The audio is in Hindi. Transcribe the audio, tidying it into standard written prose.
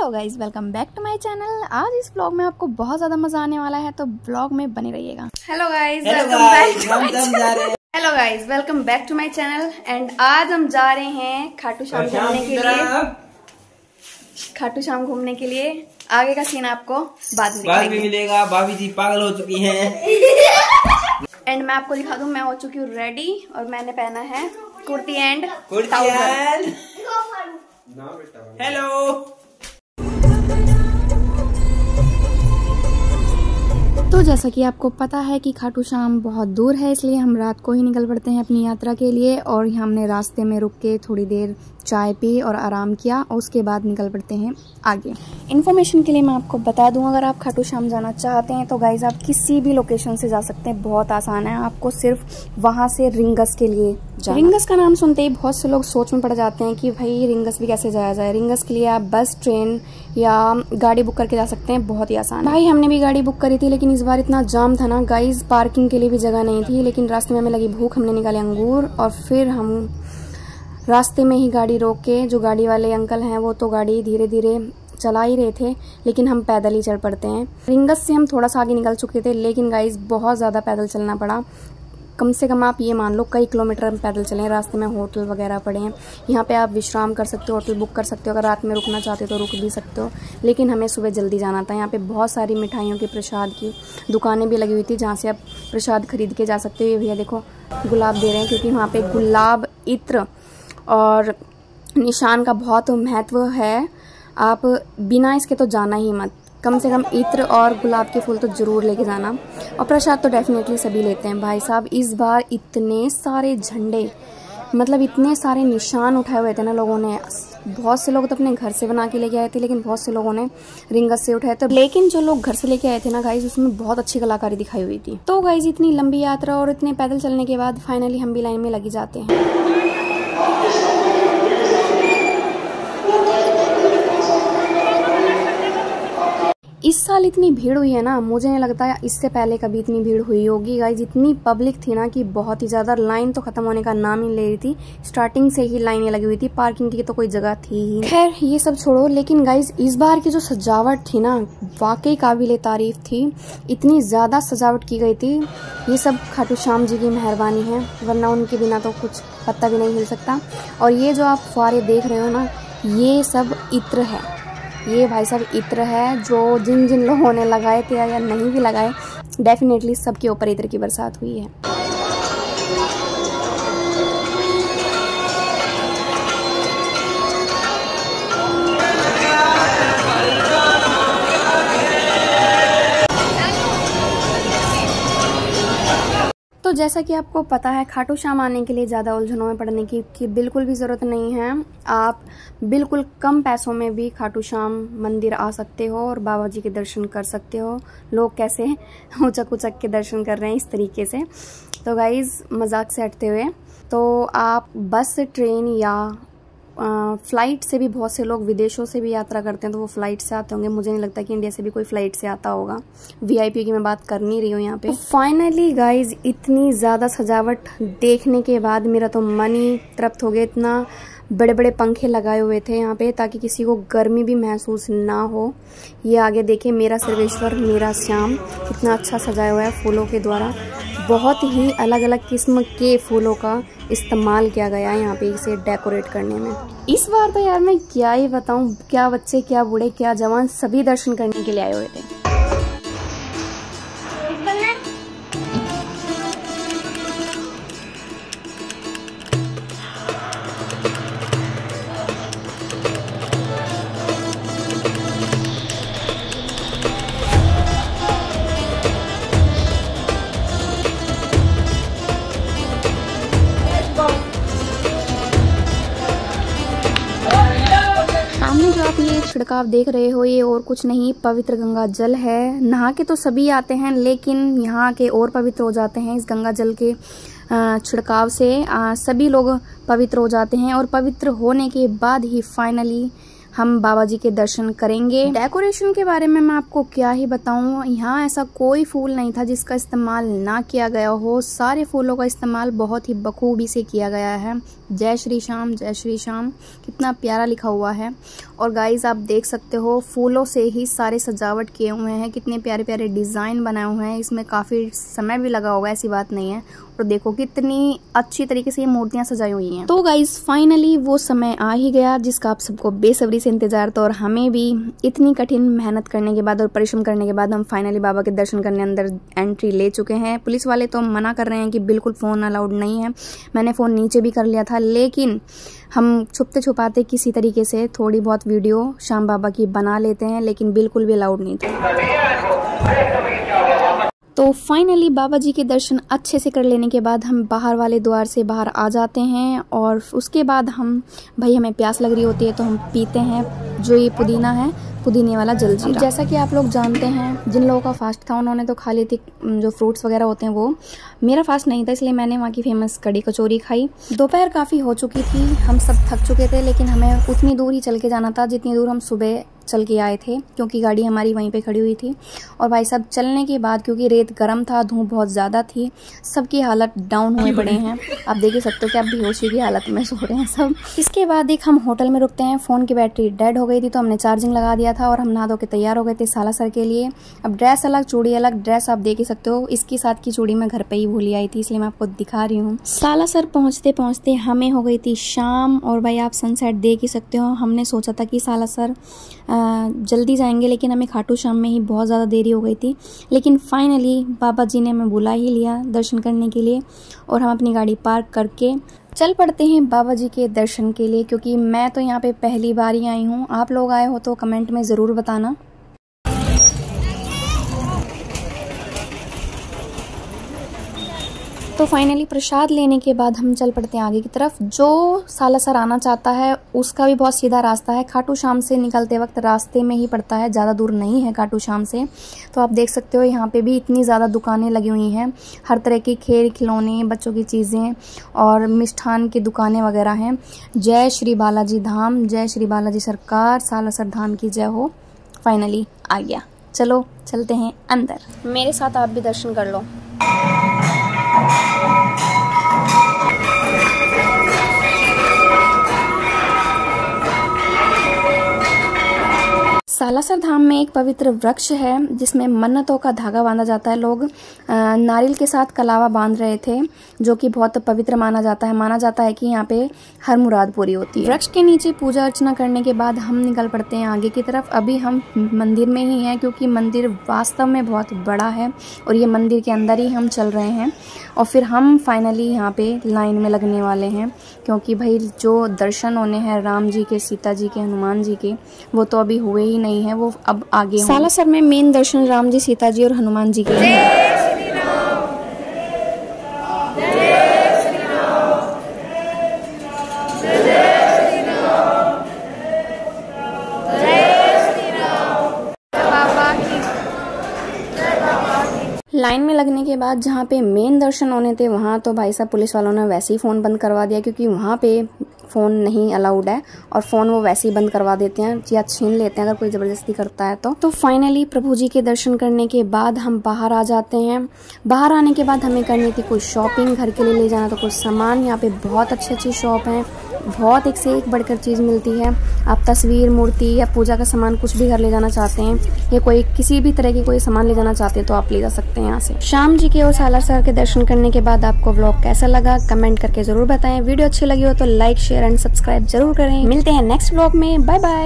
Hello guys, welcome back to my channel. आज इस व्लॉग में आपको बहुत ज्यादा मजा आने वाला है, तो व्लॉग में बने रहिएगा। Hello guys, welcome back to my channel. And आज हम जा रहे हैं खाटू श्याम घूमने के लिए। खाटू श्याम घूमने के लिए आगे का सीन आपको बाद में मिलेगा। भाभी जी पागल हो चुकी हैं। एंड मैं आपको दिखा दूं, मैं हो चुकी हूँ रेडी और मैंने पहना है कुर्ती एंड हेलो। तो जैसा कि आपको पता है कि खाटू श्याम बहुत दूर है, इसलिए हम रात को ही निकल पड़ते हैं अपनी यात्रा के लिए। और हमने रास्ते में रुक के थोड़ी देर चाय पी और आराम किया और उसके बाद निकल पड़ते हैं आगे। इन्फॉर्मेशन के लिए मैं आपको बता दूं, अगर आप खाटू श्याम जाना चाहते हैं तो गाइज आप किसी भी लोकेशन से जा सकते हैं, बहुत आसान है। आपको सिर्फ वहां से रिंगस के लिए जाना। रिंगस का नाम सुनते ही बहुत से लोग सोच में पड़ जाते हैं कि भाई रिंगस भी कैसे जाया जाए। रिंगस के लिए आप बस, ट्रेन या गाड़ी बुक करके जा सकते हैं, बहुत ही आसान। भाई हमने भी गाड़ी बुक करी थी, लेकिन इस बार इतना जाम था ना गाइज, पार्किंग के लिए भी जगह नहीं थी। लेकिन रास्ते में हमें लगी भूख, हमने निकाले अंगूर और फिर हम रास्ते में ही गाड़ी रोक के, जो गाड़ी वाले अंकल हैं वो तो गाड़ी धीरे धीरे चला ही रहे थे, लेकिन हम पैदल ही चल पड़ते हैं। रिंगस से हम थोड़ा सा आगे निकल चुके थे, लेकिन गाइज बहुत ज़्यादा पैदल चलना पड़ा। कम से कम आप ये मान लो कई किलोमीटर हम पैदल चले। रास्ते में होटल वगैरह पड़े हैं, यहाँ पे आप विश्राम कर सकते हो, होटल बुक कर सकते हो। अगर रात में रुकना चाहते हो तो रुक भी सकते हो, लेकिन हमें सुबह जल्दी जाना था। यहाँ पे बहुत सारी मिठाइयों के प्रसाद की दुकानें भी लगी हुई थी, जहाँ से आप प्रसाद खरीद के जा सकते हो। ये भैया देखो गुलाब दे रहे हैं, क्योंकि वहाँ पे गुलाब, इत्र और निशान का बहुत महत्व है। आप बिना इसके तो जाना ही मत। कम से कम इत्र और गुलाब के फूल तो जरूर लेके जाना। और प्रसाद तो डेफिनेटली सभी लेते हैं। भाई साहब इस बार इतने सारे झंडे, मतलब इतने सारे निशान उठाए हुए थे ना लोगों ने। बहुत से लोग तो अपने घर से बना के लेके आए थे, लेकिन बहुत से लोगों ने रिंगस से उठाए थे। लेकिन जो लोग घर से लेके आए थे ना गाइज, उसमें बहुत अच्छी कलाकारी दिखाई हुई थी। तो गाइज इतनी लंबी यात्रा और इतने पैदल चलने के बाद फाइनली हम भी लाइन में लगी जाते हैं। इस साल इतनी भीड़ हुई है ना, मुझे नहीं लगता इससे पहले कभी इतनी भीड़ हुई होगी गाइज। इतनी पब्लिक थी ना कि बहुत ही ज्यादा। लाइन तो खत्म होने का नाम ही ले रही थी, स्टार्टिंग से ही लाइनें लगी हुई थी। पार्किंग की तो कोई जगह थी ही। खैर ये सब छोड़ो, लेकिन गाइज इस बार की जो सजावट थी ना, वाकई काबिले तारीफ थी। इतनी ज्यादा सजावट की गई थी। ये सब खाटू श्याम जी की मेहरबानी है, वरना उनके बिना तो कुछ पत्ता भी नहीं हिल सकता। और ये जो आप फुआरे देख रहे हो ना, ये सब इत्र है। ये भाई साहब इत्र है, जो जिन जिन लोगों ने लगाए थे या नहीं भी लगाए, डेफिनेटली सबके ऊपर इत्र की बरसात हुई है। तो जैसा कि आपको पता है, खाटू श्याम आने के लिए ज़्यादा उलझनों में पड़ने की बिल्कुल भी ज़रूरत नहीं है। आप बिल्कुल कम पैसों में भी खाटू श्याम मंदिर आ सकते हो और बाबा जी के दर्शन कर सकते हो। लोग कैसे उचक उचक के दर्शन कर रहे हैं इस तरीके से। तो गाइज मजाक से हटते हुए, तो आप बस, ट्रेन या फ्लाइट से भी, बहुत से लोग विदेशों से भी यात्रा करते हैं तो वो फ्लाइट से आते होंगे। मुझे नहीं लगता कि इंडिया से भी कोई फ्लाइट से आता होगा। वीआईपी की मैं बात कर नहीं रही हूँ यहाँ पे। तो फाइनली गाइज इतनी ज़्यादा सजावट देखने के बाद मेरा तो मन ही तृप्त हो गया। इतना बड़े बड़े पंखे लगाए हुए थे यहाँ पे, ताकि किसी को गर्मी भी महसूस ना हो। ये आगे देखे मेरा सर्वेश्वर, मेरा श्याम कितना अच्छा सजाया हुआ है फूलों के द्वारा। बहुत ही अलग अलग किस्म के फूलों का इस्तेमाल किया गया है यहाँ पे इसे डेकोरेट करने में। इस बार तो यार मैं क्या ही बताऊँ, क्या बच्चे, क्या बूढ़े, क्या जवान, सभी दर्शन करने के लिए आए हुए थे। आप ये छिड़काव देख रहे हो, ये और कुछ नहीं, पवित्र गंगा जल है। नहा के तो सभी आते हैं, लेकिन यहाँ के और पवित्र हो जाते हैं। इस गंगा जल के छिड़काव से सभी लोग पवित्र हो जाते हैं, और पवित्र होने के बाद ही फाइनली हम बाबा जी के दर्शन करेंगे। डेकोरेशन के बारे में मैं आपको क्या ही बताऊं, यहाँ ऐसा कोई फूल नहीं था जिसका इस्तेमाल ना किया गया हो। सारे फूलों का इस्तेमाल बहुत ही बखूबी से किया गया है। जय श्री श्याम, जय श्री श्याम, कितना प्यारा लिखा हुआ है। और गाइज आप देख सकते हो फूलों से ही सारे सजावट किए हुए हैं, कितने प्यारे प्यारे डिजाइन बनाए हुए हैं। इसमें काफी समय भी लगा होगा, ऐसी बात नहीं है। और देखो कितनी अच्छी तरीके से ये मूर्तियां सजाई हुई हैं। तो गाइज फाइनली वो समय आ ही गया जिसका आप सबको बेसब्री से इंतजार था, और हमें भी इतनी कठिन मेहनत करने के बाद और परिश्रम करने के बाद हम फाइनली बाबा के दर्शन करने अंदर एंट्री ले चुके हैं। पुलिस वाले तो मना कर रहे हैं कि बिल्कुल फोन अलाउड नहीं है। मैंने फोन नीचे भी कर लिया था, लेकिन हम छुपते छुपाते किसी तरीके से थोड़ी बहुत वीडियो श्याम बाबा की बना लेते हैं, लेकिन बिल्कुल भी अलाउड नहीं था। तो फाइनली बाबा जी के दर्शन अच्छे से कर लेने के बाद हम बाहर वाले द्वार से बाहर आ जाते हैं, और उसके बाद हमें प्यास लग रही होती है तो हम पीते हैं जो ये पुदीना है, पुदीने वाला जलजीरा। जैसा कि आप लोग जानते हैं, जिन लोगों का फास्ट था उन्होंने तो खा ली थी जो फ्रूट्स वगैरह होते हैं वो। मेरा फास्ट नहीं था, इसलिए मैंने वहाँ की फेमस कड़ी कचौरी खाई। दोपहर काफ़ी हो चुकी थी, हम सब थक चुके थे, लेकिन हमें उतनी दूर ही चल के जाना था जितनी दूर हम सुबह चल के आए थे, क्योंकि गाड़ी हमारी वहीं पे खड़ी हुई थी। और भाई साहब चलने के बाद, क्योंकि रेत गर्म था, धूप बहुत ज़्यादा थी, सबकी हालत डाउन हुए पड़े हैं। आप देख ही सकते हो कि आप बेहोशी की हालत में सो रहे हैं सब। इसके बाद एक हम होटल में रुकते हैं। फ़ोन की बैटरी डेड हो गई थी तो हमने चार्जिंग लगा दिया था, और हम नहा धो के तैयार हो गए थे सालासर के लिए। अब ड्रेस अलग, चूड़ी अलग। ड्रेस आप देख ही सकते हो, इसके साथ की चूड़ी मैं घर पर ही भूली आई थी, इसलिए मैं आपको दिखा रही हूँ। सालासर पहुँचते पहुँचते हमें हो गई थी शाम, और भाई आप सनसेट देख ही सकते हो। हमने सोचा था कि सालासर जल्दी जाएंगे, लेकिन हमें खाटू श्याम में ही बहुत ज़्यादा देरी हो गई थी। लेकिन फाइनली बाबा जी ने हमें बुला ही लिया दर्शन करने के लिए, और हम अपनी गाड़ी पार्क करके चल पड़ते हैं बाबा जी के दर्शन के लिए। क्योंकि मैं तो यहाँ पे पहली बार ही आई हूँ, आप लोग आए हो तो कमेंट में ज़रूर बताना। तो फाइनली प्रसाद लेने के बाद हम चल पड़ते हैं आगे की तरफ। जो सालासर आना चाहता है उसका भी बहुत सीधा रास्ता है, खाटू श्याम से निकलते वक्त रास्ते में ही पड़ता है, ज़्यादा दूर नहीं है खाटू श्याम से। तो आप देख सकते हो यहाँ पे भी इतनी ज़्यादा दुकानें लगी हुई हैं, हर तरह की खेल खिलौने, बच्चों की चीज़ें और मिष्ठान की दुकानें वगैरह हैं। जय श्री बालाजी धाम, जय श्री बालाजी सरकार, सालासर धाम की जय हो। फाइनली आ गया, चलो चलते हैं अंदर। मेरे साथ आप भी दर्शन कर लो। सालासर धाम में एक पवित्र वृक्ष है जिसमें मन्नतों का धागा बांधा जाता है। लोग नारियल के साथ कलावा बांध रहे थे, जो कि बहुत पवित्र माना जाता है। माना जाता है कि यहाँ पे हर मुराद पूरी होती है। वृक्ष के नीचे पूजा अर्चना करने के बाद हम निकल पड़ते हैं आगे की तरफ। अभी हम मंदिर में ही हैं, क्योंकि मंदिर वास्तव में बहुत बड़ा है, और ये मंदिर के अंदर ही हम चल रहे हैं। और फिर हम फाइनली यहाँ पे लाइन में लगने वाले हैं, क्योंकि भाई जो दर्शन होने हैं राम जी के, सीता जी के, हनुमान जी के, वो तो अभी हुए ही नहीं है, वो अब आगे। सालासर में मेन दर्शन राम जी, सीता जी और हनुमान जी के हैं। लाइन में लगने के बाद जहाँ पे मेन दर्शन होने थे वहाँ तो भाई साहब पुलिस वालों ने वैसे ही फ़ोन बंद करवा दिया, क्योंकि वहाँ पे फ़ोन नहीं अलाउड है, और फ़ोन वो वैसे ही बंद करवा देते हैं या छीन लेते हैं अगर कोई ज़बरदस्ती करता है तो फाइनली प्रभु जी के दर्शन करने के बाद हम बाहर आ जाते हैं। बाहर आने के बाद हमें करनी थी कुछ शॉपिंग, घर के लिए ले जाना था कुछ सामान। यहाँ पे बहुत अच्छी शॉप हैं, बहुत एक से एक बढ़कर चीज़ मिलती है। आप तस्वीर, मूर्ति या पूजा का सामान कुछ भी घर ले जाना चाहते हैं, या कोई किसी भी तरह की कोई सामान ले जाना चाहते हैं तो आप ले जा सकते हैं यहाँ से। श्याम जी के और सालासर के दर्शन करने के बाद आपको व्लॉग कैसा लगा कमेंट करके जरूर बताएं। वीडियो अच्छी लगी हो तो लाइक, शेयर एंड सब्सक्राइब जरूर करें। मिलते हैं नेक्स्ट व्लॉग में, बाय बाय।